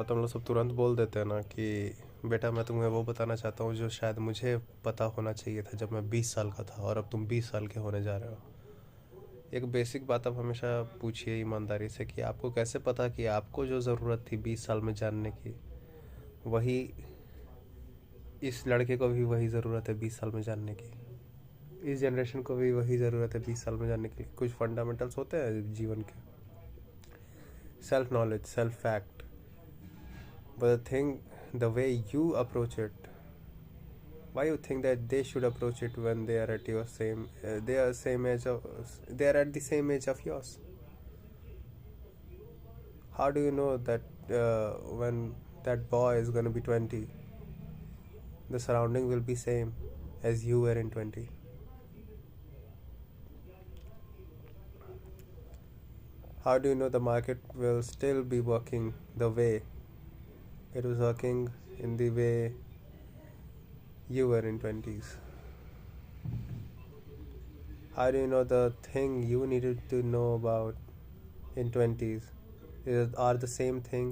और तुम लोग सब तुरंत बोल देते हैं ना कि बेटा मैं तुम्हें वो बताना चाहता हूँ जो शायद मुझे पता होना चाहिए था जब मैं 20 साल का था, और अब तुम 20 साल के होने जा रहे हो। एक बेसिक बात आप हमेशा पूछिए ईमानदारी से कि आपको कैसे पता कि आपको जो ज़रूरत थी 20 साल में जानने की, वही इस लड़के को भी वही ज़रूरत है 20 साल में जानने की। इस जनरेशन को भी वही ज़रूरत है 20 साल में जानने की। कुछ फंडामेंटल्स होते हैं जीवन के, self knowledge, self fact. But the thing, the way you approach it, why you think that they should approach it when they are at your same they are same age of they are at the same age of yours? How do you know that when that boy is going to be 20, the surrounding will be same as you were in 20? How do you know the market will still be working the way it was working in the way you were in 20s? How do you know the thing you needed to know about in 20s are the same thing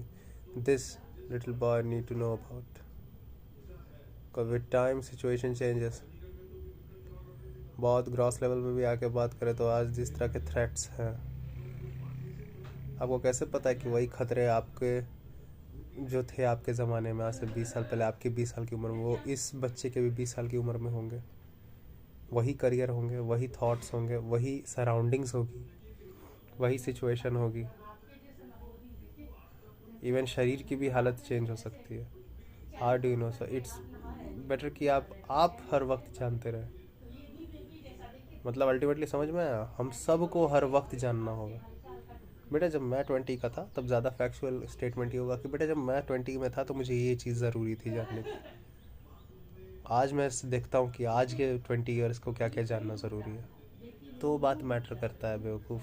this little boy need to know about? Because with time situation changes. बहुत gross level पे भी आके बात करें तो आज जिस तरह के थ्रेट्स हैं, आपको कैसे पता है कि वही खतरे आपके जो थे आपके ज़माने में, आज से 20 साल पहले आपकी 20 साल की उम्र में, वो इस बच्चे के भी 20 साल की उम्र में होंगे? वही करियर होंगे, वही थॉट्स होंगे, वही सराउंडिंग्स होगी, वही सिचुएशन होगी। इवन शरीर की भी हालत चेंज हो सकती है। How do you know? So it's better कि आप हर वक्त जानते रहें। मतलब अल्टीमेटली समझ में आया, हम सबको हर वक्त जानना होगा। बेटा जब मैं 20 का था तब ज़्यादा फैक्चुअल स्टेटमेंट ये होगा कि बेटा जब मैं 20 में था तो मुझे ये चीज़ ज़रूरी थी जानने की। आज मैं देखता हूँ कि आज के 20 ईयर्स को क्या क्या जानना ज़रूरी है, तो बात मैटर करता है बेवकूफ़।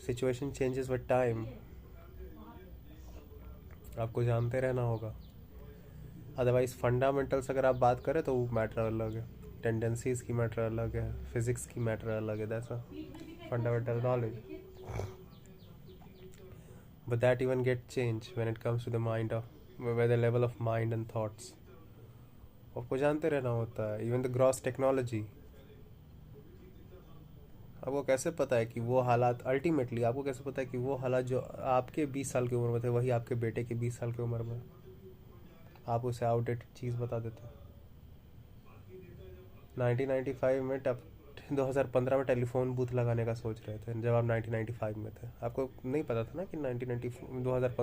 सिचुएशन चेंजेस विद टाइम, आपको जानते रहना होगा। अदरवाइज़ फंडामेंटल्स अगर आप बात करें तो वो मैटर अलग है, टेंडेंसीज़ की मैटर अलग है, फिज़िक्स की मैटर अलग है, that's a fundamental knowledge. But that even get changed when it comes to the mind of where the level of mind and thoughts आपको जानते रहना होता है। इवन द ग्रॉस टेक्नोलॉजी, आपको कैसे पता है कि वो हालात अल्टीमेटली, आपको कैसे पता है कि वो हालात जो आपके 20 साल की उम्र में थे वही आपके बेटे के 20 साल की उम्र में? आप उसे आउटडेटेड चीज़ बता देते हैं। 1995 में 2015 में टेलीफोन बूथ लगाने का सोच रहे थे जब आप 1995 में थे। आपको नहीं पता था ना कि 1990 2015